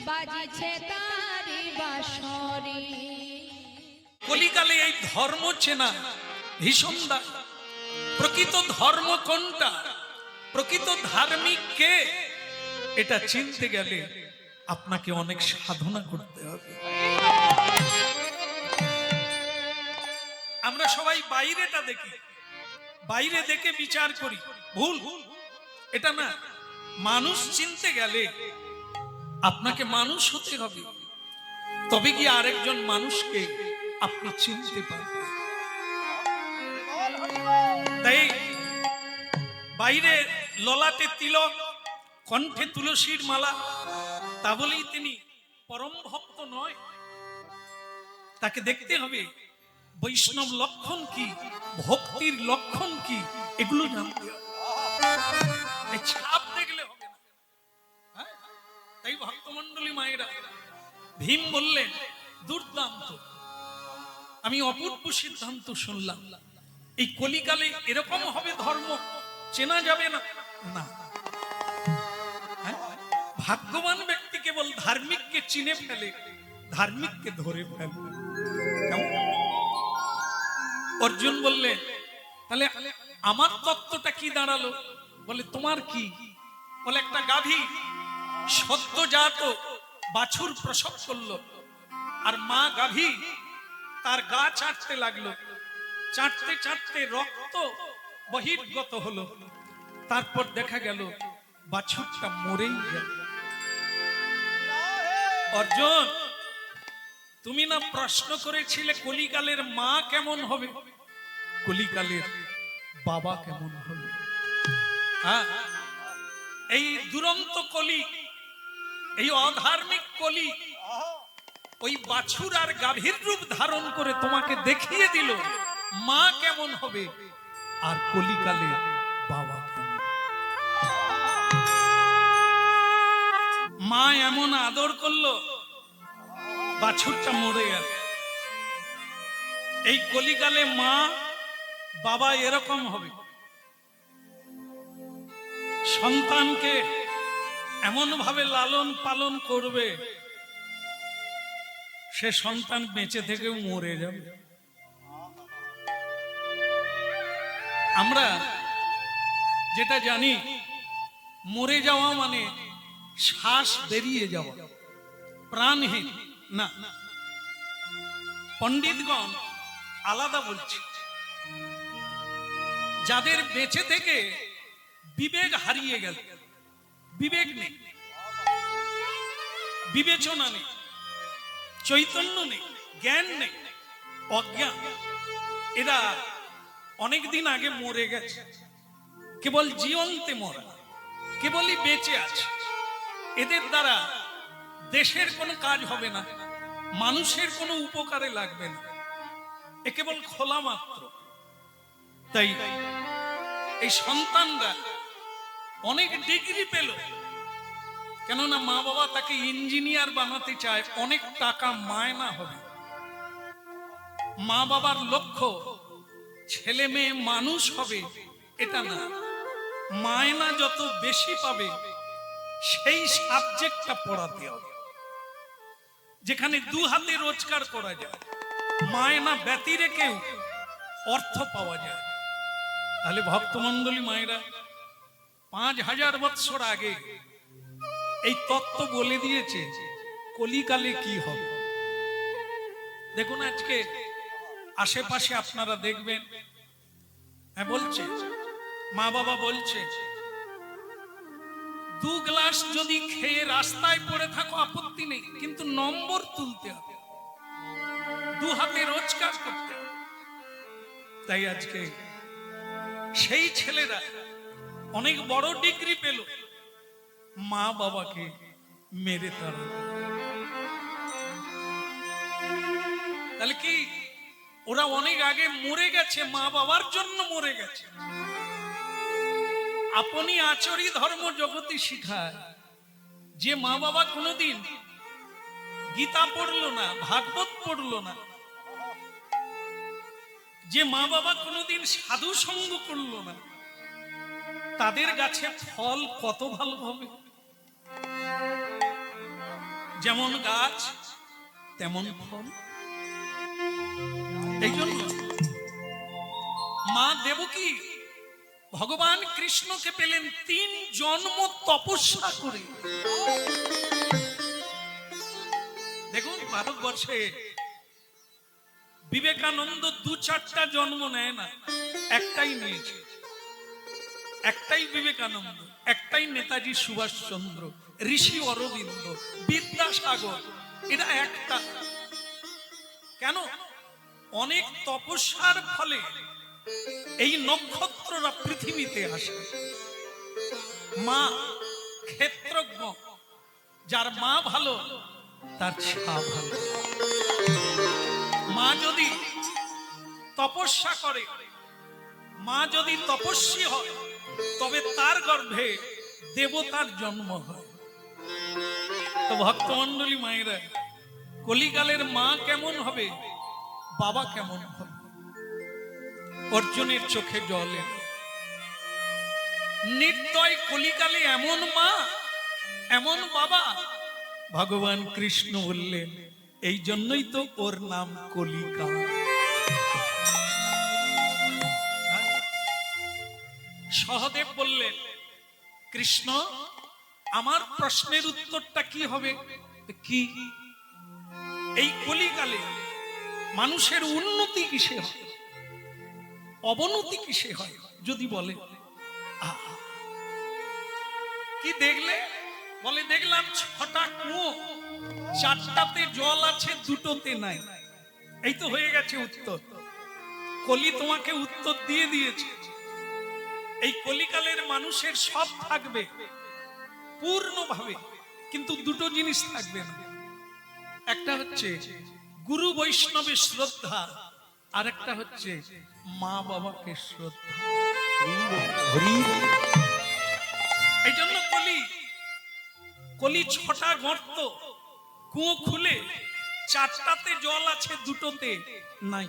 বাজিছে তারি বাঁশরি। কলিকালে এই ধর্ম চেনা ভীষণ দায়। প্রকৃত ধর্ম কোনটা, প্রকৃত ধার্মিক কে, এটা চিনতে গেলে আপনাকে অনেক সাধনা করতে হবে। আমরা সবাই বাইরেটা দেখি, বাইরে দেখে বিচার করি, ভুল এটা না। মানুষ চিনতে গেলে আপনাকে মানুষ হতে হবে, তবে কি আরেকজন মানুষকে আপনি চিনতে পারবেন। তাই বাইরে ললাটে তিলক, কণ্ঠে তুলসীর মালা, তা বলেই তিনি পরম ভক্ত নয়। তাকে দেখতে হবে বৈষ্ণব লক্ষণ কি, ভক্তির লক্ষণ কি, এগুলো জানতে হবে। ছাপ দেখলে হবে না। তাই ভক্তমন্ডলী মায়েরা, ভীম বললেন দুর্দান্ত, আমি অপূর্ব সিদ্ধান্ত শুনলাম, এই কলিকালে এরকম হবে ধর্ম, চেনা যাবে না। ভাগ্যবান ব্যক্তি কেবল ধার্মিককে চিনে ফেলে, ধার্মিককে ধরে ফেলে। অর্জুন বললে তাহলে আমার তত্ত্বটা কি দাঁড়ালো? বলে তোমার কি? বলে একটা গাভী সদ্যজাত বাছুর প্রসব করলো, আর মা গাভী তার গা চাটতে লাগলো, চাটতে চাটতে রক্ত বহির্গত হলো, তারপর দেখা গেল বাছুরটা মরেই গেল। অর্জুন, তুমি না প্রশ্ন করেছিলে কলিকালের মা কেমন হবে, কলিকালের বাবা কেমন হবে? হ্যাঁ, এই দুরন্ত কলি, এই অধার্মিক কলি ওই বাছুর আর গাভীর রূপ ধারণ করে তোমাকে দেখিয়ে দিল মা কেমন হবে আর কলিকালে বাবা কেমন। মা এমন আদর করলো, বাছুরটা মরে গেল। এই কলিকালে মা বাবা এরকম হবে, সন্তানকে এমন ভাবে লালন পালন করবে, সে সন্তান বেঁচে থেকেও মরে যাবে। আমরা যেটা জানি, মরে যাওয়া মানে শ্বাস বেরিয়ে যাওয়া, প্রাণহীন না। পণ্ডিতগণ আলাদা বলছে, যাদের বেঁচে থেকে বিবেক হারিয়ে গেল, বিবেক নেই, বিবেচনা নেই, চৈতন্য নেই, জ্ঞান নেই, অজ্ঞান, এরা অনেকদিন আগে মরে গেছে। কেবল জীবন্তে মরা, কেবলই বেঁচে আছে। এদের দ্বারা দেশের কোনো কাজ হবে না, মানুষের কোনো উপকারে লাগবে না, এ কেবল খোলা মাত্র। তাই এই সন্তানরা অনেক ডিগ্রি পেল, কেননা মা বাবা তাকে ইঞ্জিনিয়ার বানাতে চায়, অনেক টাকা মায়না হবে। মা বাবার লক্ষ্য ছেলে মেয়ে মানুষ হবে এটা না, মায়না যত বেশি পাবে সেই সাবজেক্টটা পড়াতে হবে, যেখানে দু হাতে রোজগার করা যায়, মায়না ব্যতি রেখেও অর্থ পাওয়া যায়। তাহলে ভক্তমন্ডলী মায়েরা 5000 বৎসর আগে এই তত্ত্ব বলে দিয়েছে কলিকালে কি হবে। দেখুন আজকে আশেপাশে আপনারা দেখবেন, হ্যাঁ বলছে, মা বাবা বলছে 2 গ্লাস যদি খেয়ে রাস্তায় পড়ে থাকো আপত্তি নেই, কিন্তু নম্বর তুলতে হবে, 2 হাতে রোজগার করতে হবে। তাই আজকে সেই ছেলেরা অনেক বড় ডিগ্রি পেল, মা বাবাকে মেরে তাড়া। তাহলে কি ওরা অনেক আগে মরে গেছে, মা বাবার জন্য মরে গেছে। আপনি আচরি ধর্ম জগতি শিখায়, যে মা বাবা কোনোদিন গীতা পড়লো না, ভাগবত পড়লো না, যে মা বাবা কোনোদিন সাধু সঙ্গ করলো না, তাদের গাছে ফল কত ভালো হবে। যেমন গাছ তেমন ফল। এই জন্য মা দেবকী ভগবান কৃষ্ণকে পেলেন 3 জন্ম তপস্যা করে। দেখুন ভারতবর্ষে বিবেকানন্দ 2-4টা জন্ম নেয় না, একটাই নিয়েছে। একটাই বিবেকানন্দ, একটাই নেতাজি সুভাষচন্দ্র, ঋষি অরবিন্দ, বিদ্যাসাগর, এটা একটা। কেন? অনেক তপস্যার ফলে এই নক্ষত্ররা পৃথিবীতে আসে। মা ক্ষেত্রজ্ঞ, যার মা ভালো তার ছা ভালো। মা যদি তপস্যা করে, মা যদি তপস্বী হয়, তবে তার গর্ভে দেবতার জন্ম হয়। তো ভক্তমণ্ডলী মায়েরা, কলিকালের মা কেমন হবে, বাবা কেমন হবে? অর্জুনের চোখে জল এলো। নির্দয় কলিকালে এমন মা, এমন বাবা। ভগবান কৃষ্ণ বললেন, এই জন্যই তো ওর নাম কলিকা। সহদেব বললেন, কৃষ্ণ আমার প্রশ্নের উত্তরটা কি হবে? কি? এই কলিকালে মানুষের উন্নতি কিসে হয়, অবনতি কিসে হয় যদি বলে? কি দেখলে? বলে, দেখলাম 6টা কুয়ো, 4টাতে জল আছে, 2টোতে নাই। এই তো হয়ে গেছে উত্তর। কলি তোমাকে উত্তর দিয়ে দিয়েছে। এই কলিকালের মানুষের সব থাকবে পূর্ণভাবে, কিন্তু 2টো জিনিস থাকবে না। একটা হচ্ছে গুরু বৈষ্ণবের শ্রদ্ধা, আর একটা হচ্ছে মা বাবাকে শ্রদ্ধা। এই জন্য কলি 6টা গর্ত, কুয়ো খুলে 4টাতে জল আছে, 2টোতে নাই।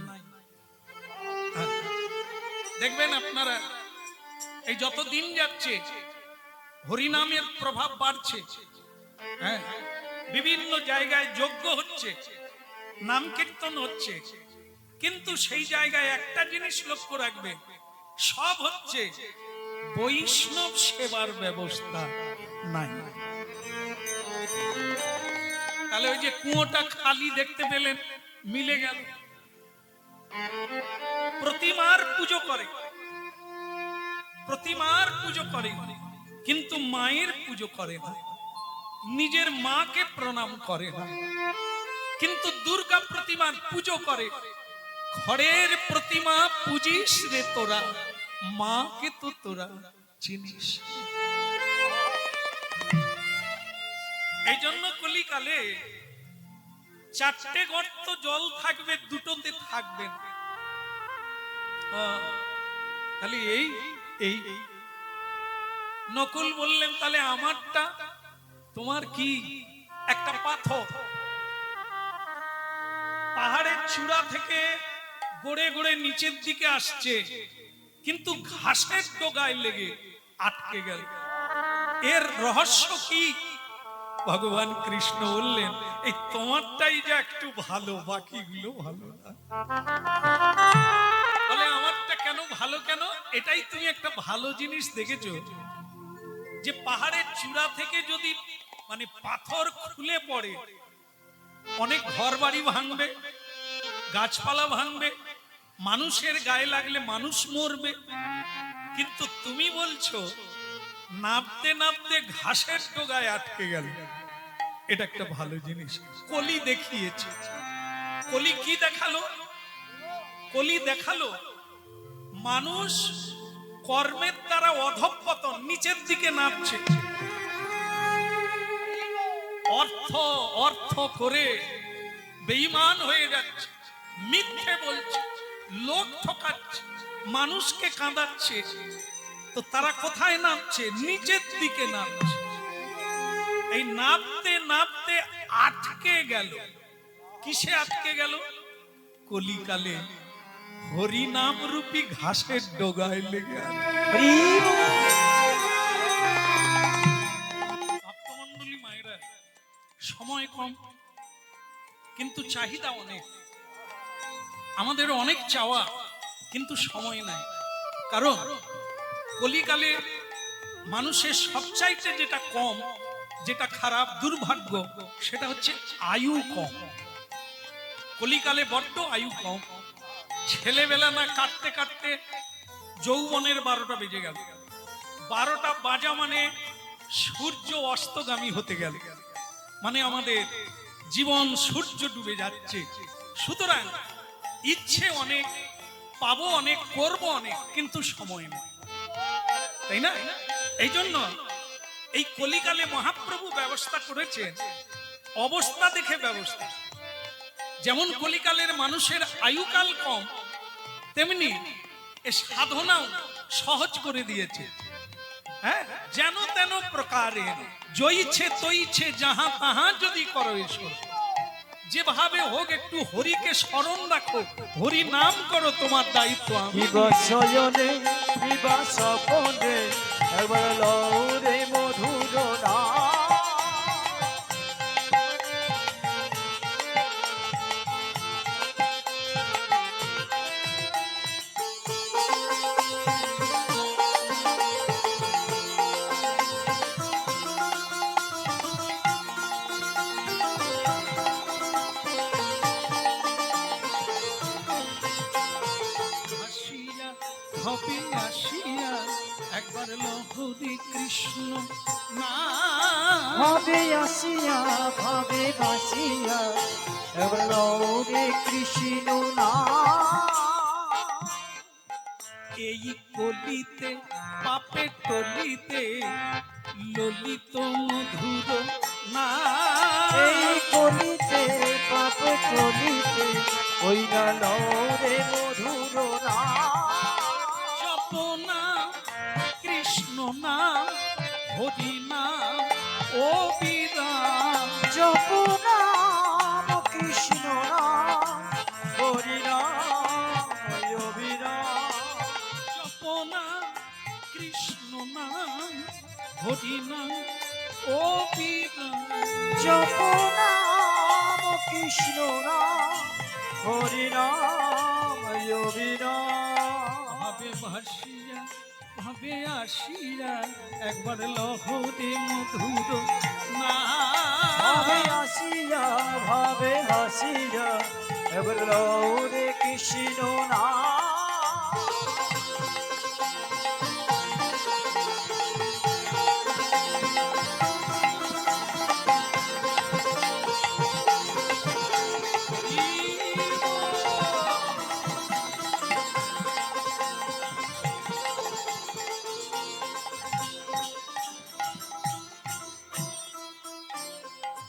দেখবেন আপনারা, এই যত দিন যাচ্ছে হরিনামের প্রভাব বাড়ছে। হ্যাঁ, বিভিন্ন জায়গায় যজ্ঞ হচ্ছে, নাম কীর্তন হচ্ছে, কিন্তু সেই জায়গায় একটা জিনিস লক্ষ্য রাখবে, সব হচ্ছে বৈষ্ণব সেবার ব্যবস্থা নাই। তাহলে ওই যে কুয়োটা খালি দেখতে পেলেন, মিলে গেল। প্রতিমার পুজো করে, প্রতিমার পুজো করে, কিন্তু মায়ের পুজো করে না, নিজের মাকে প্রণাম করে না। কিন্তু দুর্গা প্রতিমার পুজো করে। ঘরের প্রতিমা পুজিস রে তোরা, মাকে তো তোরা চিনিস। এই জন্য কলিকালে 4টে গর্ত জল থাকবে, 2টোতে থাকবে না। তাহলে এই নকুল বললেন, তাহলে আমারটা তোমার কি? একটা পাথর পাহাড়ের চূড়া থেকে গড়ে গড়ে নিচের দিকে আসছে, কিন্তু ঘাসের ডগায় লেগে আটকে গেল। এর রহস্য কি? ভগবান কৃষ্ণ বললেন, এই তোমারটাই যে একটু ভালো, বাকিগুলো ভালো না। বলে, আমারটা কেন ভালো? কেন? এটাই তুমি একটা ভালো জিনিস দেখেছো, যে পাহাড়ের চূড়া থেকে যদি পাথর খুলে পড়ে, অনেক ঘর বাড়ি ভাঙবে, গাছপালা ভাঙবে, মানুষের গায়ে লাগলে মানুষ মরবে। কিন্তু তুমি বলছো নামতে নামতে ঘাসের ডগায় আটকে গেল, এটা একটা ভালো জিনিস। কলি দেখিয়েছে। কলি কি দেখালো? কলি দেখালো মানুষ কর্মের দ্বারা অধঃপতন, নিচের দিকে নামছে। অর্থ অর্থ করে বেঈমান হয়ে যাচ্ছে, মিথ্যে বলছে, লোক ঠকাচ্ছে, মানুষকে কাঁদাচ্ছে। তো তারা কোথায় নামছে? নিচের দিকে নামছে। এই নামতে নামতে আটকে গেল। কিসে আটকে গেল? কলিকালে হরিনাম রূপী ঘাসের ডগায় লেগে। ভক্তমণ্ডলী মায়েরা, সময় কম, কম, কিন্তু চাহিদা অনেক। আমাদের অনেক চাওয়া, কিন্তু সময় নাই। কারণ কলিকালে মানুষের সবচাইতে যেটা কম, যেটা খারাপ, দুর্ভাগ্য, সেটা হচ্ছে আয়ু কম। কলিকালে বড্ড আয়ু কম। ছেলেবেলা না কাটতে কাটতে যৌবনের 12টা বেজে গেল। 12টা বাজা মানে সূর্য অস্তগামী হতে গেল, মানে আমাদের জীবন সূর্য ডুবে যাচ্ছে। সুতরাং ইচ্ছে অনেক, পাবো অনেক, করবো অনেক, কিন্তু সময় নেই, তাই না? এই জন্য এই কলিকালে মহাপ্রভু ব্যবস্থা করেছেন অবস্থা দেখে ব্যবস্থা। যেমন কলিকালের মানুষের আয়ুকাল কম, তেমনি এ সাধনাও সহজ করে দিয়েছে। হ্যাঁ, যেন তেন প্রকারে জয়িছে তৈছে যাহা তাহা যদি করো এসো, যেভাবে হোক একটু হরিকে স্মরণ রাখো, হরি নাম করো, তোমার দায়িত্ব। শয়নে বিবা সপনে একবার লৌরে মধুর নাম। হবে আসিয়া একবার লহরি কৃষ্ণ না, ভাবে আসিয়া ভাবে ভাসিয়া একবার লৌরে কৃষ্ণ নাম। এই কলিতে পাপে টলিতে ললিত মধুর না, এই কলিতে পাপ কলিতে ওই না লৌরে মধুর নাম। জপনা কৃষ্ণ নাম হরি নাম ও বিরাম, জপ নাম কৃষ্ণ নাম হরি নাম অবিরাম। জপনা কৃষ্ণ নাম হরি নাম ও বিরাম, জপ নাম কৃষ্ণ নাম হরি নাম অবিরাম। ভাবে ভাসিয়া ভাবে আসিয়া একবার লহরে মধুর না, ভাবে আসিয়া ভাবে হাসিয়া এবার লৌরে কৃষ্ণ নাম।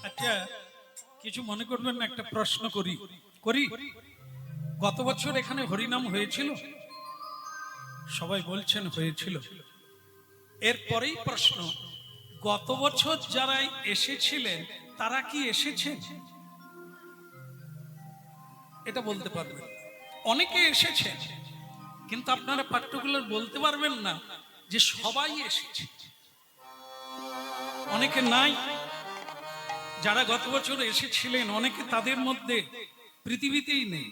আচ্ছা, কিছু মনে করবেন না, একটা প্রশ্ন করি করি গত বছর এখানে হরিনাম হয়েছিল? সবাই বলছেন হয়েছিল। এরপরেই প্রশ্ন, গত বছর যারা এসেছিলেন তারা কি এসেছেন? এটা বলতে পারবেন। অনেকে এসেছেন, কিন্তু আপনারা পার্টিকুলার বলতে পারবেন না যে সবাই এসেছে। অনেকে নাই, যারা গত বছর এসেছিলেন অনেকে তাদের মধ্যে পৃথিবীতেই নেই।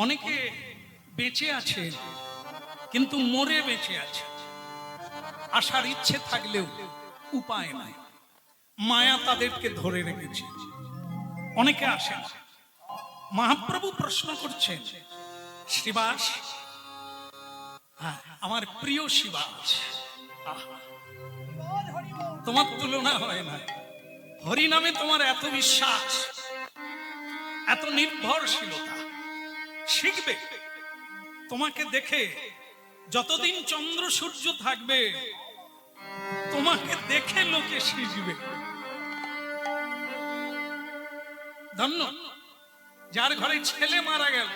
অনেকে বেঁচে আছে, কিন্তু মরে বেঁচে আছে। আসার ইচ্ছে থাকলেও উপায় নাই, মায়া তাদেরকে ধরে রেখেছে। অনেকে আসে না। মহাপ্রভু প্রশ্ন করছেন, শ্রীবাস, আমার প্রিয় শিবাস, তোমার তুলনা হয় না। হরি নামে তোমার এত বিশ্বাস, এত নির্ভরশীলতা, শিখবে। তোমাকে দেখে যতদিন চন্দ্র সূর্য থাকবে, তোমাকে দেখে লোকে শিখবে। ধন্য যার ঘরে ছেলে মারা গেল,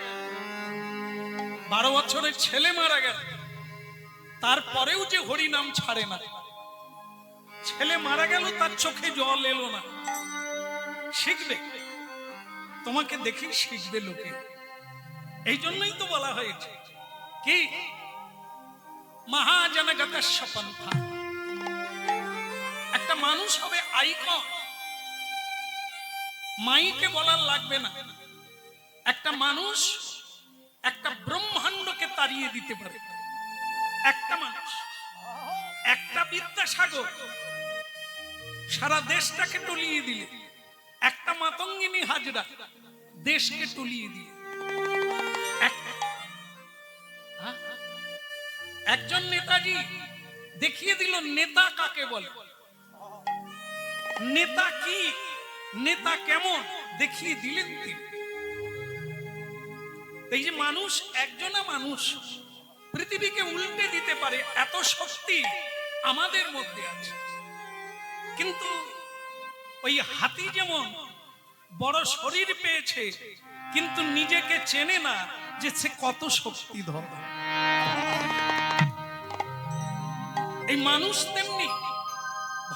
12 বছরের ছেলে মারা গেল, তারপরেও যে হরি নাম ছাড়ে না। ছেলে মারা গেল, তার চোখে জল এলো না, শিখবে। তোমাকে দেখে শিখবে লোকে। এই জন্যই তো বলা হয়েছে কি, মহাজনগতস্য পন্থা। একটা মানুষ হবে আইকন, মাইকে বলার লাগবে না, একটা মানুষ একটা ব্রহ্মাণ্ডকে তাড়িয়ে দিতে পারে। একটা মানুষ, একটা বিদ্যাসাগর সারা দেশটাকে টলিয়ে দিলে, একটা মাতঙ্গিনী হাজরা দেশকে টলিয়ে দিলে, একজন নেতাজি দেখিয়ে দিল নেতা কাকে বলে, নেতা কি, নেতা কেমন দেখিয়ে দিলেন তিনি। এই যে মানুষ, একজনা মানুষ পৃথিবীকে উল্টে দিতে পারে, এত শক্তি আমাদের মধ্যে আছে। কিন্তু ওই হাতি যেমন বড় শরীর পেয়েছে কিন্তু নিজেকে চেনে না যে সে কত শক্তিধর, এই মানুষ তেমনি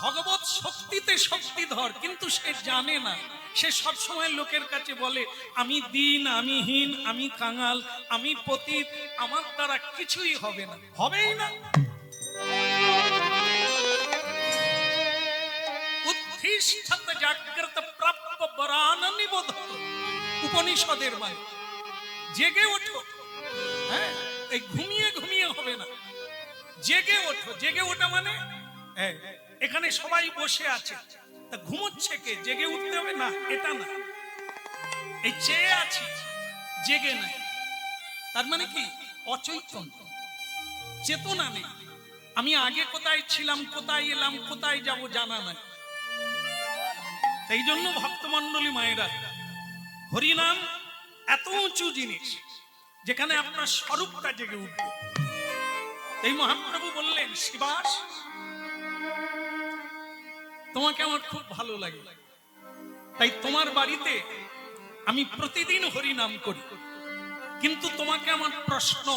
ভগবত শক্তিতে শক্তিধর, কিন্তু সে জানে না। সে সব সময় লোকের কাছে বলে আমি দীন, আমি হীন, আমি কাঙাল, আমি পতিত, আমার দ্বারা কিছুই হবে না, হবেই না। উত্থিষ্ঠত জাগ্রত প্রাপ্য বরান নিবোধত, উপনিষদের মানে জেগে ওঠো। হ্যাঁ, এই ঘুমিয়ে ঘুমিয়ে হবে না, জেগে ওঠো। জেগে ওঠা মানে এখানে সবাই বসে আছে, তা ঘুমোচ্ছে কে? জেগে উঠতে হবে না, এটা না। এই চেয়ে আছি, জেগে নাই, তার মানে কি? অচৈতন্য, চেতনা নেই। আমি আগে কোথায় ছিলাম, কোথায় এলাম, কোথায় যাব জানা নাই। এই জন্য ভক্তমণ্ডলী মায়েরা, হরিনাম এত উঁচু জিনিস যেখানে আপনার স্বরূপটা জেগে উঠবে। এই মহাপ্রভু বললেন, শিবাস তোমাকে আমার খুব ভালো লাগে, তাই তোমার বাড়িতে আমি প্রতিদিন হরিনাম করি। কিন্তু তোমাকে আমার প্রশ্ন,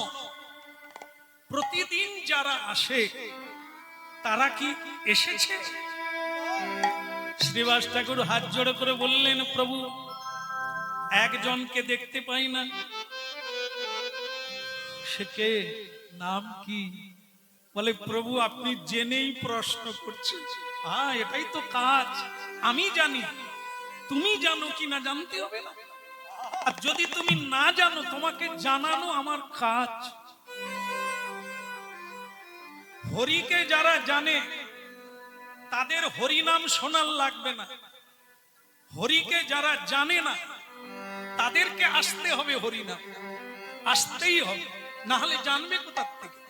প্রতিদিন যারা আসে তারা কি এসেছে? শ্রীবাস ঠাকুর হাত জোড় করে বললেন, প্রভু একজনকে দেখতে পাই না। সে কে? নাম কি? বলে, প্রভু আপনি জেনেই প্রশ্ন করছেন। এটাই তো কাজ। আমি জানি, তুমি জানো কি না জানতে হবে না। আর যদি তুমি না জানো, তোমাকে জানানো আমার কাজ। হরিকে যারা জানে তাদের হরিনাম শোনার লাগবে না। হরিকে যারা জানে না তাদেরকে আসতে হবে হরিনাম, আসতেই হবে, না হলে জানবে কোথা থেকে?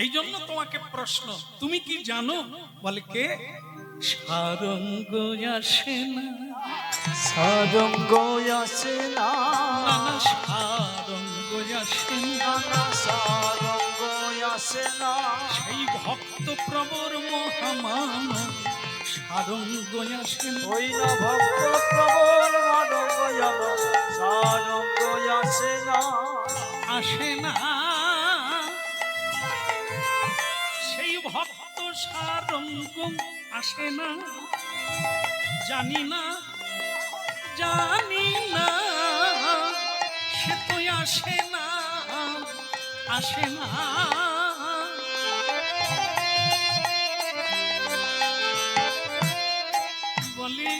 এই জন্য তোমাকে প্রশ্ন, তুমি কি জানো? বলে, কে? সারঙ্গ আসে না, সারঙ্গ আসে না, সারঙ্গ আসে না, সারঙ্গ আসে না, সেই ভক্ত প্রবর মহামান সারঙ্গ আসে না। ওই না ভক্ত প্রবল মানব সারঙ্গ আসে না, আসে না। সেই ভক্ত সারঙ্গ আসে না, জানি না, জানি না, সে তো আসে না, আসে না। বলে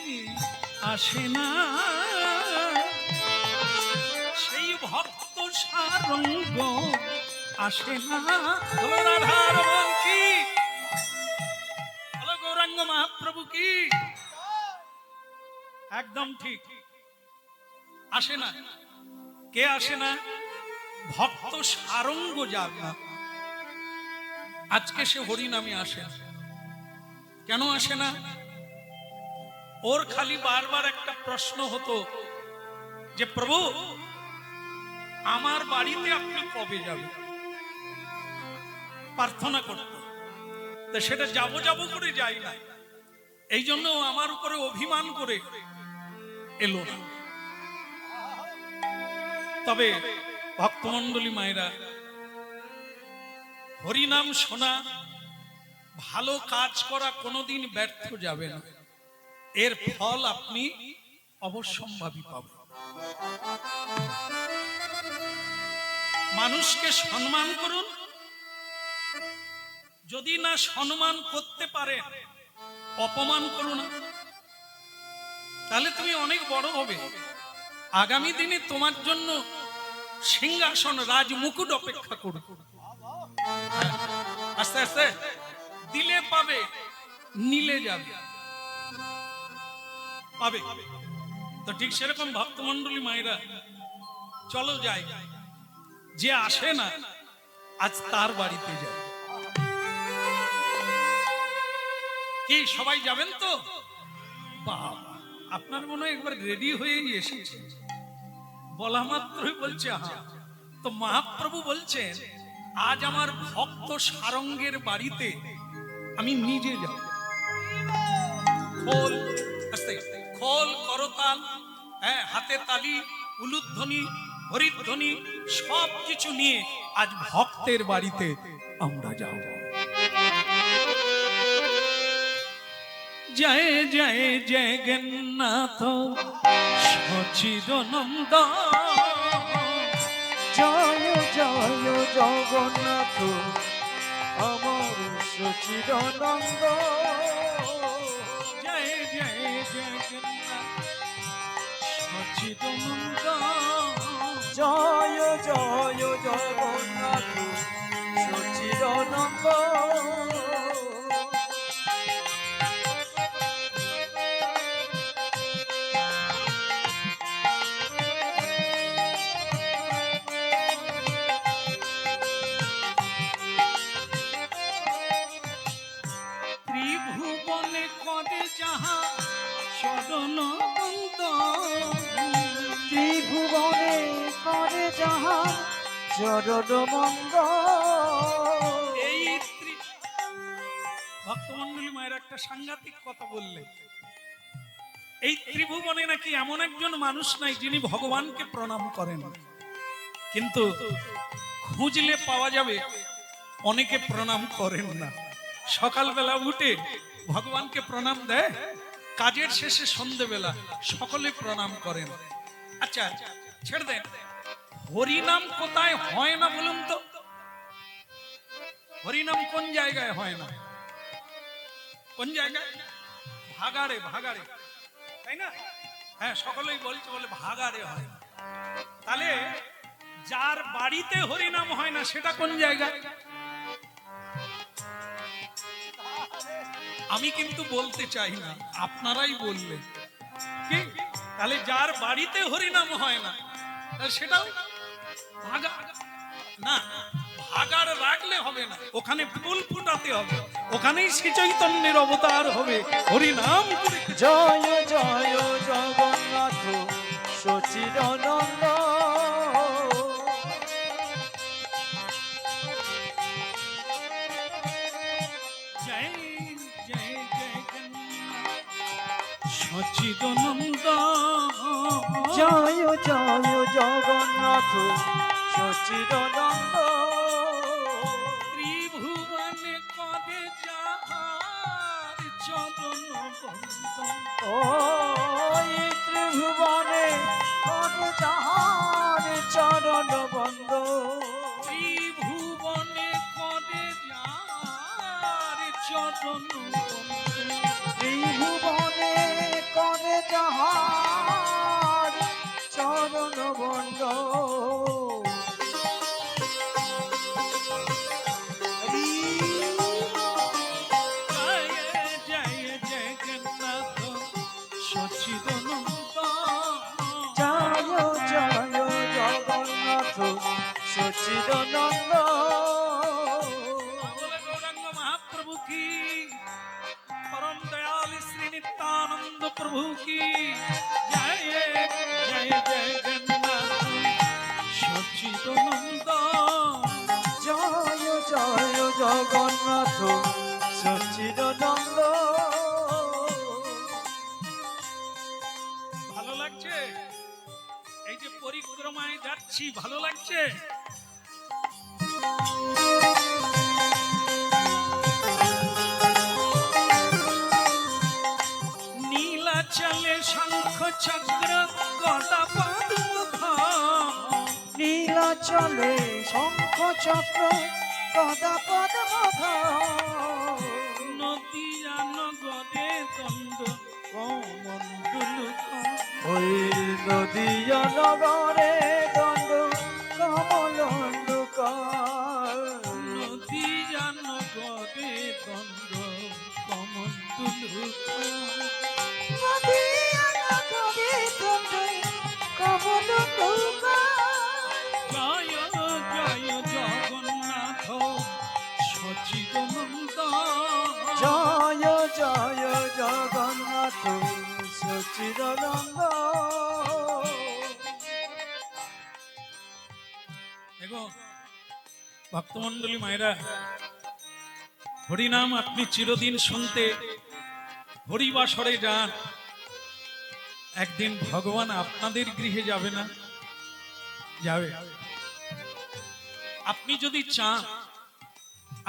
আসে না, সেই ভক্ত সারঙ্গ আসে না। বলো রাধার মন কি, বলো গৌরাঙ্গ মহাপ্রভু কি। একদম ঠিক, আসে না। কে আসে না? ভক্ত সারঙ্গ যার না, আজকে সে হরিনামে আসে না। কেন আসে না? ওর খালি বারবার একটা প্রশ্ন হতো যে, প্রভু আমার বাড়িতে আপনি কবে যাবেন? প্রার্থনা করত, তো সেটা যাবো যাবো করে যাই না। এই জন্য আমার উপরে অভিমান করে এলো না। তবে ভক্তমণ্ডলী মায়েরা, হরিনাম শোনা, ভালো কাজ করা কোনোদিন ব্যর্থ যাবে না। এর ফল আপনি অবশ্যম্ভাবী পাবেন। মানুষকে সম্মান করুন, যদি না সম্মান করতে পারে অপমান করুন। তাহলে তুমি অনেক বড় হবে। আগামী দিনে তোমার জন্য সিংহাসন রাজ মুকুট অপেক্ষা করবে। আস্তে আস্তে দিলে পাবে, নিলে যাবে, পাবে। তো ঠিক সেরকম ভক্তমন্ডলী মায়েরা, চলো যাই, যে আসে না আজ তার বাড়িতে যাই। কি সবাই যাবেন তো? বাবা, আপনার মনে হয় একবার রেডি হয়েই এসেছে, বলা মাত্রই বলছে হ্যাঁ। তো মহাপ্রভু বলছেন আজ আমার ভক্ত সারঙ্গের বাড়িতে আমি নিজে যাব। খোল, আস্তে খোল, করতাল, হ্যাঁ, হাতে তালি, উলুধ্বনি, হরিধ্বনি সব কিছু নিয়ে আজ ভক্তের বাড়িতে আমরা যাব। জয় জয় জগন্নাথ সচিদানন্দ, জয় জয় জগন্নাথ আমার সচিদানন্দ, জয় জয় জগন্নাথ সচিদানন্দ, জয় জয় জগন্নাথ সচিদানন্দ। ত্রিভুবনে করে যাহা চরণ বন্দ, ত্রিভুবনে করে যাহা চরণ মন্দ। এই ভক্তমন্ডলী মায়ের একটা সাংঘাতিক কথা বললেন, এই ত্রিভুবনে নাকি এমন একজন মানুষ নাই যিনি ভগবানকে প্রণাম করেন, কিন্তু খুঁজলে পাওয়া যাবে অনেকে প্রণাম করেন না। সকালবেলা উঠে ভগবানকে প্রণাম দেয়, কাজের শেষে সন্ধ্যেবেলা সকলে প্রণাম করেন। আচ্ছা ছেড়ে দেন, হরিনাম কোথায় হয় না বলুন তো? হরিনাম কোন জায়গায় হয় না? কোন জায়গায়? ভাগাড়ে, ভাগাড়ে, তাই না? হ্যাঁ, সকলেই বলছে, বলে ভাগাড়ে হয় না। তাহলে যার বাড়িতে হরিনাম হয় না সেটা কোন জায়গায়? আমি কিন্তু বলতে চাই না, আপনারাই বললেন কি? তাহলে যার বাড়িতে হরিনাম হয় না সেটাও ভাগা না, ভাগাড় রাখলে হবে না, ওখানে ফুল ফুটাতে হবে, ওখানেই শ্রী চৈতন্যের অবতার হবে। হরিনাম করে জয় জয় জগন্নাথ সচিদানন্দ, জয় জয় জগন্নাথ সচিদানন্দ, জয় জয় জগন্নাথ সচিদানন্দ। ত্রিভুবনে করে যাহার চরণ বন্দন, ওই ত্রিভুবনে করে যাহার চরণ বন্দ, ত্রিভুবনে করে যাহার চরণ বন্দন, ত্রিভুবনে করে যাহার চরণ বন্দ। জয় জয় জগন্নাথ সচিদানন্দ, জয় জয় জগন্নাথ সচিদানন্দ। বলে গৌরাঙ্গ মহাপ্রভু কি, परम दयाल श्री नित्यानंद प्रभु की जय जय जगन्नाथ सच्चिदानंद, জয় জয় জগন্নাথ সচিদানন্দ। ভালো লাগছে? এই যে পরিক্রমায় যাচ্ছি, ভালো লাগছে? নীলাচলে শঙ্খ চক্র গদা পদ্ম, নীলাচলে শঙ্খ চক্র গদা পদ্ম, নদিয়া নগরে দণ্ড কমণ্ডল ওই নদিয়া নগরে দণ্ড কমল অন্ধকার। নদী জানো গরে দণ্ড কমল তুলুকার। নদিয়া নগরে দণ্ড কমল তুলুকার। জয় জয় জগন্নাথ সচিদানন্দ। জয় জয় জগন্নাথ সচিদানন্দ। দেখো ভক্তমন্ডলী মায়েরা, হরিনাম আপনি চিরদিন শুনতে হরিবাসরে যান, একদিন ভগবান আপনাদের গৃহে যাবে না? যাবে। আপনি যদি চান,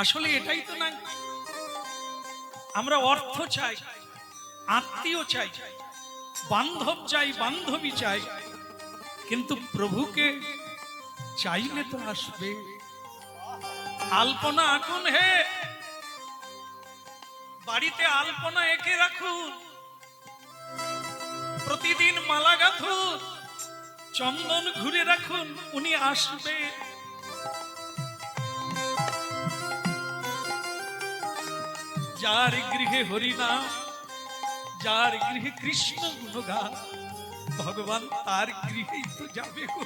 আসলে এটাই তো না, আমরা অর্থ চাই, আত্মীয় চাই, বান্ধব চাই, বান্ধবী চাই, কিন্তু প্রভুকে চাইলে তো আসবে। আলপনা আঁকুন হে, বাড়িতে আলপনা এঁকে রাখুন, প্রতিদিন মালা গাঁথুন, চন্দন ঘুরে রাখুন, উনি আসবে। যার গৃহে হরিনাম, যার গৃহে কৃষ্ণ গুণগান, ভগবান তার গৃহেই তো যাবে গো।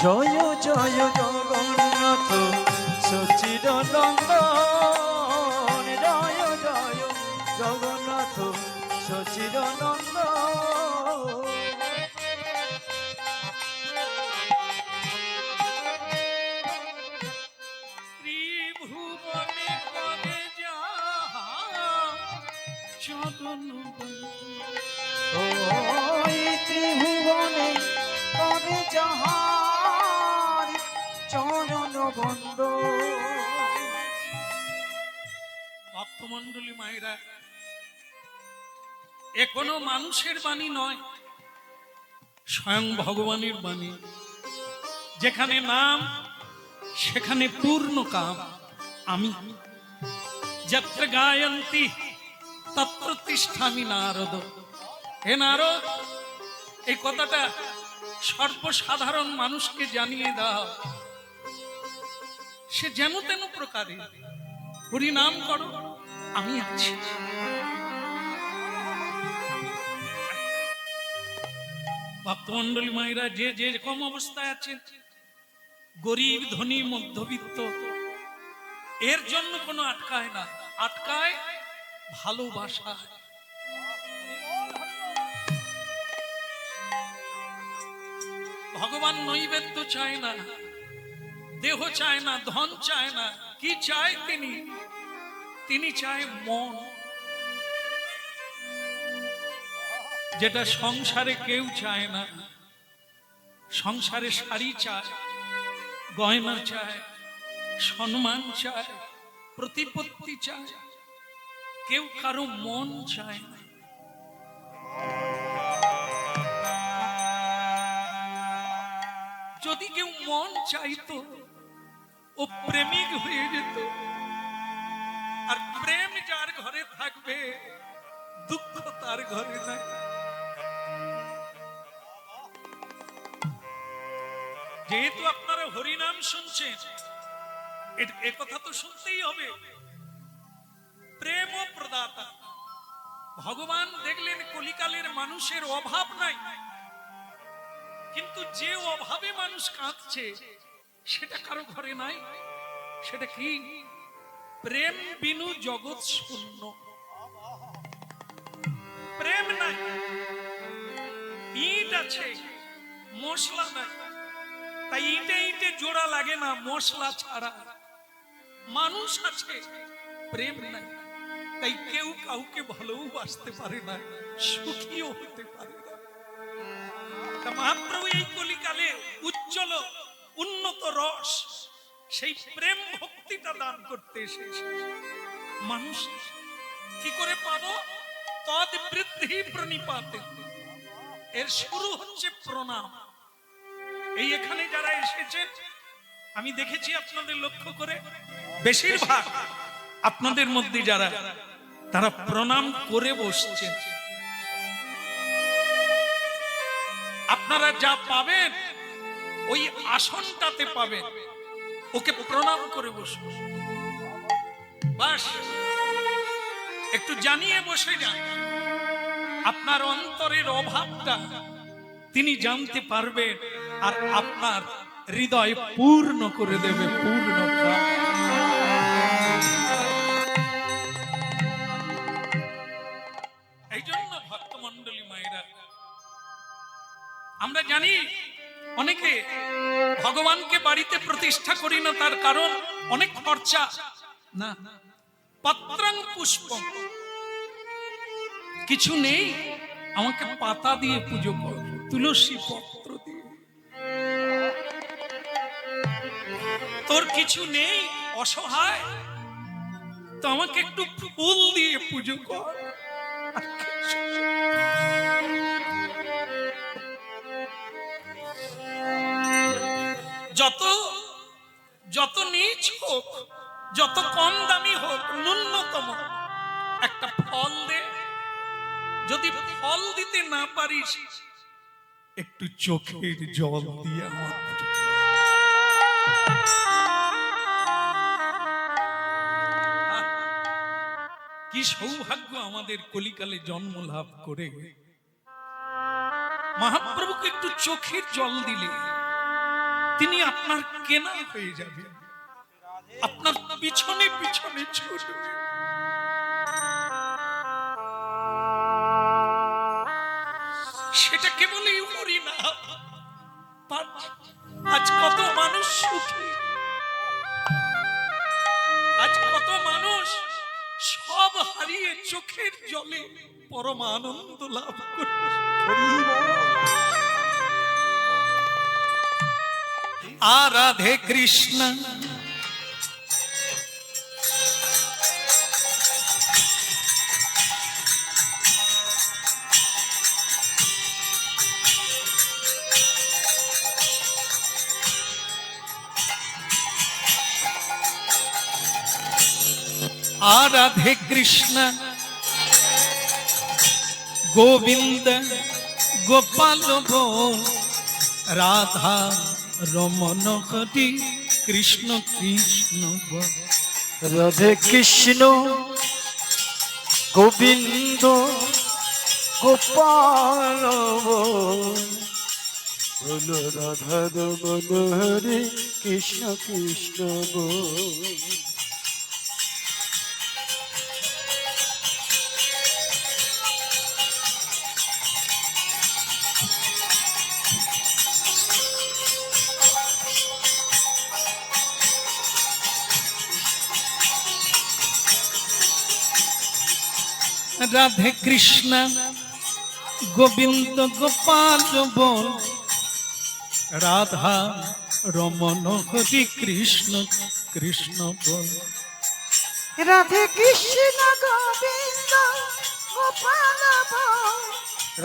জয় জয় জগন্নাথ সচিদানন্দ। জয় জয় জগন্নাথ সচিদানন্দ। ত্রিভুবনে করে যাহা চরণ ওই ত্রিভুবনে করে যাহার চরণ বন্দ। ভক্তমন্ডলী মায়েরা, এ কোনো মানুষের বাণী নয়, স্বয়ং ভগবানের বাণী। যেখানে নাম সেখানে পূর্ণ কাম। আমি যত্র গায়ন্তি তত্র তিষ্ঠামি নারদ। হে নারদ, এই কথাটা সর্বসাধারণ মানুষকে জানিয়ে দাও, সে যেন তেন প্রকারে হরিনাম করো, আমি আছি। ভক্তমন্ডলী মায়েরা, যে যেরকম অবস্থায় আছেন, গরিব ধনী মধ্যবিত্ত, এর জন্য কোনো আটকায় না, আটকায় ভালোবাসা। ভগবান নৈবেদ্য চায় না, দেহ চায় না, ধন চায় না, কি চায় তিনি? তিনি চায় মন, যেটা সংসারে কেউ চায় না। সংসারে শাড়ি চায়, গয়না চায়, সম্মান চায়, প্রতিপত্তি চায়, কেউ কারো মন চায় না। যদি কেউ মন চাইতো, ও প্রেমিক হয়ে যেত। আর প্রেম যার ঘরে থাকবে, দুঃখ তার ঘরে নাই। যেহেতু আপনারা হরিনাম শুনছেন, এ কথা তো শুনতেই হবে। প্রেম ও প্রদাতা ভগবান দেখলেন কলিকালের মানুষের অভাব নাই, কিন্তু যে অভাবে মানুষ কাঁদছে সেটা কারো ঘরে নাই। সেটা কি? প্রেম বিনু জগৎ শূন্য। প্রেম নাই, ইট আছে, মশলা নাই, তাই ইটে ইটে জোড়া লাগে না মশলা ছাড়া। মানুষ আছে, প্রেম নাই, তাই কেউ কাউকে ভালোবাসতে পারে না, সুখীও হতে পারে না। মহাপ্রভু এই কলিকালে উজ্জ্বল উন্নত রস, সেই প্রেম ভক্তিটা দান করতে এসেছে। মানুষ কি করে পাবো? তদ বৃদ্ধি প্রণিপাতে। এর শুরু হচ্ছে প্রণাম। এই এখানে যারা এসেছেন, আমি দেখেছি আপনাদের লক্ষ্য করে, বেশিরভাগ আপনাদের মধ্যে যারা, তারা প্রণাম করে বসছেন। আপনারা যা পাবেন ওই আসনটাতে পাবেন, ওকে প্রণাম করে বসুন। বাস একটু জানিয়ে বসে যান, আপনার অন্তরের অভাবটা তিনি জানতে পারবেন আর আপনার হৃদয় পূর্ণ করে দেবে, পূর্ণ প্রাণ। এই জন্য ভক্তমণ্ডলী মায়েরা, আমরা জানি অনেকে ভগবানকে বাড়িতে প্রতিষ্ঠা করি না, তার কারণ অনেক খরচা। না, পত্রাং পুষ্পম, কিছু নেই আমাকে পাতা দিয়ে পুজো কর, তুলসী পত্র দিয়ে। তোর কিছু নেই, অসহায়, তো আমাকে একটু ফুল দিয়ে পুজো কর। যত যত নীচ হোক, যত কম দামি হোক, ন্যূনতম একটা ফল দে। যদি ফল দিতে না পারিস, একটু চোখের জল দিয়ে আমার কি সৌভাগ্য আমাদের কলিকালে জন্ম লাভ করে। মহাপ্রভুকে একটু চোখের জল দিলে তিনি আপনার কেনা হয়ে যাবে, আপনার পিছনে পিছনে ছুটবে। সেটা কেবলই হরিনাম। আজ কত মানুষ সুখী, আজ কত মানুষ সব হারিয়ে চোখের জলে পরম আনন্দ লাভ করবে। রাধে কৃষ্ণ রাধে কৃষ্ণ গোবিন্দ গোপাল রাধা রমন হরি কৃষ্ণ কৃষ্ণ। রাধে কৃষ্ণ গোবিন্দ গোপাল বলো রাধা রমন হরি কৃষ্ণ কৃষ্ণ বল। রাধে কৃষ্ণ গোবিন্দ গোপাল বল রাধা রমন হরি কৃষ্ণ কৃষ্ণ বল। রাধে কৃষ্ণ গোবিন্দ গোপাল বল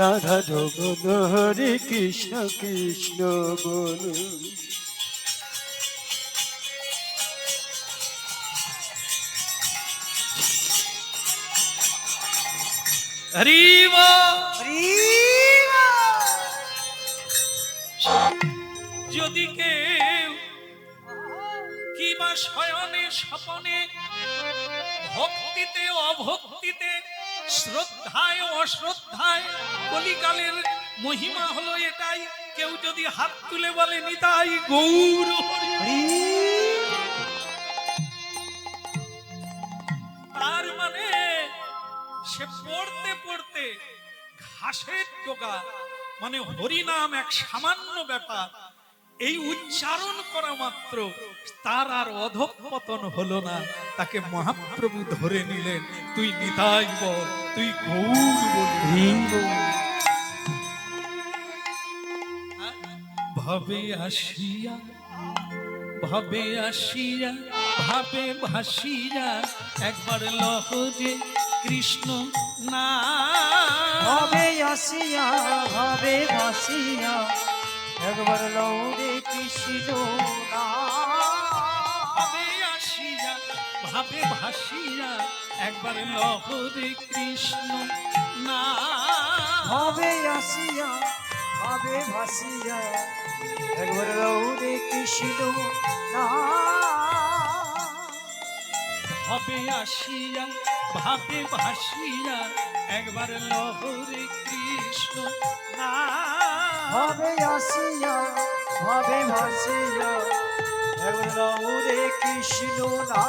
রাধা রমন হরি কৃষ্ণ কৃষ্ণ বল। হরি বল। যদি কেউ কিবা শয়নে স্বপনে ভক্তিতে অভক্তিতে শ্রদ্ধায় অশ্রদ্ধায়, কলিকালের মহিমা হলো এটাই, কেউ যদি হাত তুলে বলে নিতাই গৌর হরি, তার মানে সে পড়তে পড়তে ঘাসের ডগা, মানে হরিনাম এক সামান্য ব্যাপার, এই উচ্চারণ করা মাত্র তার আর অধঃপতন হলো না, তাকে মহাপ্রভু ধরে নিলেন, তুই নিতাই বল, তুই গৌর বলি। ভাবে আসিয়া ভাবে আসিয়া ভাবে ভাসিয়া একবার লহরে কৃষ্ণ না, ভাবে আসিয়া ভাবে ভাসিয়া একবার লৌরে কৃষ্ণ না। ভাবে আসিয়া ভাবে ভাসিয়া একবার লহরে কৃষ্ণ না, ভাবে আসিয়া ভাবে ভাসিয়া একবার লৌরে কৃষ্ণ না হবে আসিয়া ভাবে ভাসিয়া একবার লহরে কৃষ্ণ না ভাবে আসিয়া ভাবে ভাসিয়া একবার লৌরে কৃষ্ণ না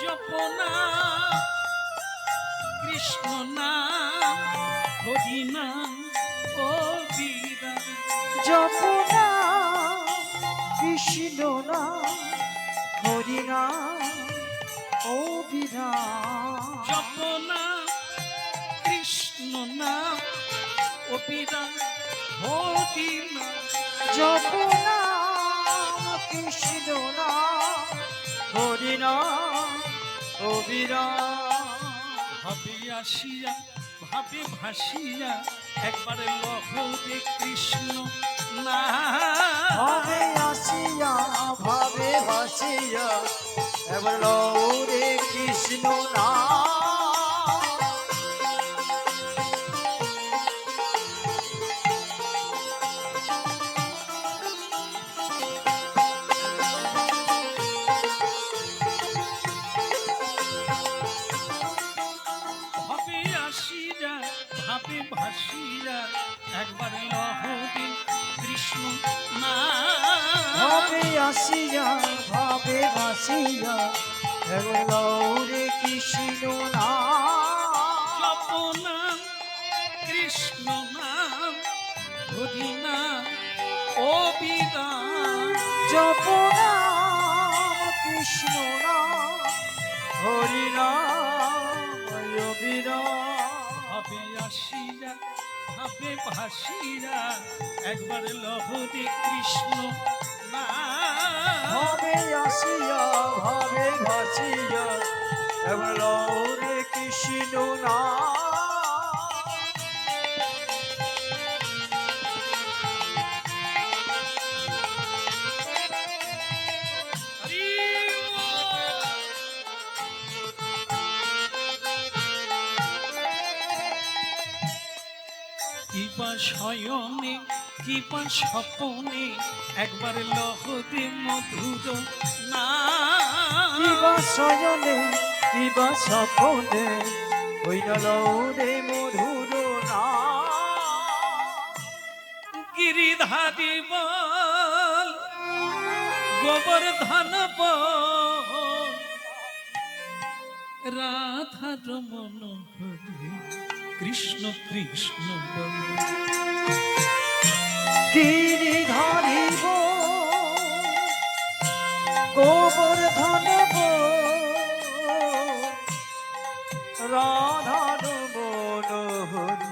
জপনা কৃষ্ণ নাম হরি নাম ও বীরা জপনা কৃষ্ণ না হরি না ও বিনা জপনা কৃষ্ণ নাম ও বীরা হরি নাম জপনা কৃষ্ণ না হরি না ও বিনা ভাবে আসিয়া ভাবে ভাসিয়া একবারে লহরে কৃষ্ণ না ভাবে আসিয়া ভাবে ভাসিয়া এবার লৌরে কৃষ্ণ না ভাবে আসিয়া ভাবে ভাসিয়া একবারে লহরে কৃষ্ণ না ভাবে আসিয়া ভাবে ভাসিয়া এবার লৌরে কৃষ্ণ না জপনা কৃষ্ণ নাম হরি নাম ও বিরাম জপনা কৃষ্ণ না হরি না বিনা ভাবে আসিয়া ভাবে ভাসিয়া একবার লহরে কৃষ্ণ না ভাবে আসিয়া ভাবে ভাসিয়া এবার লৌরে কৃষ্ণ না হরি বল। কিবা শয়নে কিবা স্বপনে একবার লহরে মধুর না কিবা শয়নে কিবা স্বপনে হইল লৌরে মধুর না গিরিধারী বল গোবর্ধন বল রাধার মনোহরি কৃষ্ণ কৃষ্ণ বল গিরিধারিব গোবর্ধন রাধার মনোহরি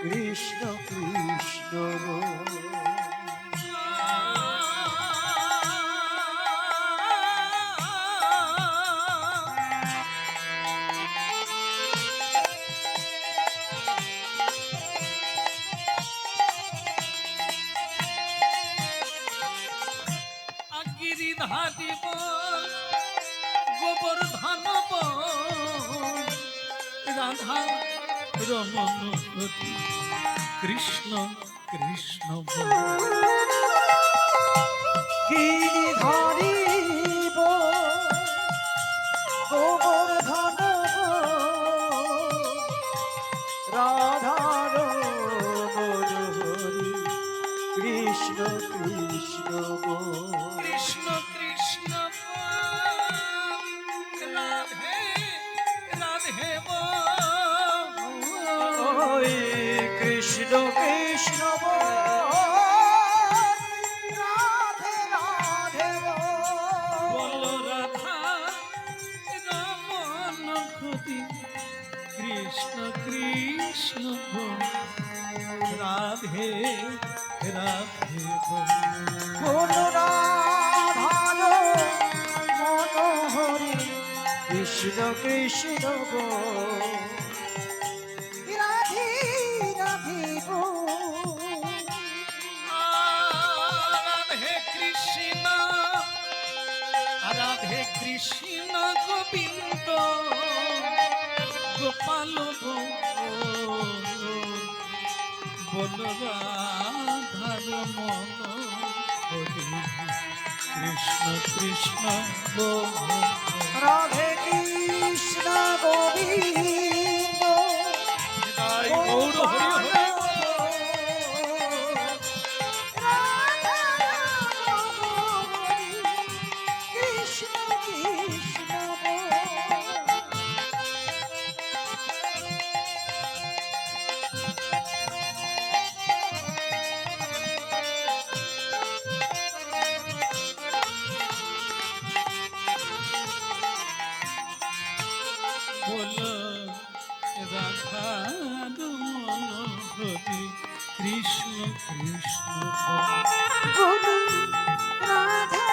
কৃষ্ণ কৃষ্ণ গিরিধারী বল গোবর্ধন বল রাধা রমন হরি কৃষ্ণ কৃষ্ণ বল গিরিধারিব গোবর্ধন রাধার মনোহরি কৃষ্ণ কৃষ্ণ কৃষ্ণ কৃষ্ণ বল রাধে রাধে বল ওই কৃষ্ণ কৃষ্ণ রাধে রাধে বল রাধা রমন হরি কৃষ্ণ কৃষ্ণ বল রাধে রাধে বল বল রাধার মনোহরি কৃষ্ণ কৃষ্ণ রাধে রাধে গোবিন্দ গোপাল বল রাধার মন হরি কৃষ্ণ কৃষ্ণ বল রাধে কৃষ্ণ গোবিন্দ নিতাই গৌর হরি হরি কৃষ্ণ কৃষ্ণ বল রাধার মন হরি কৃষ্ণ কৃষ্ণ বল রাধা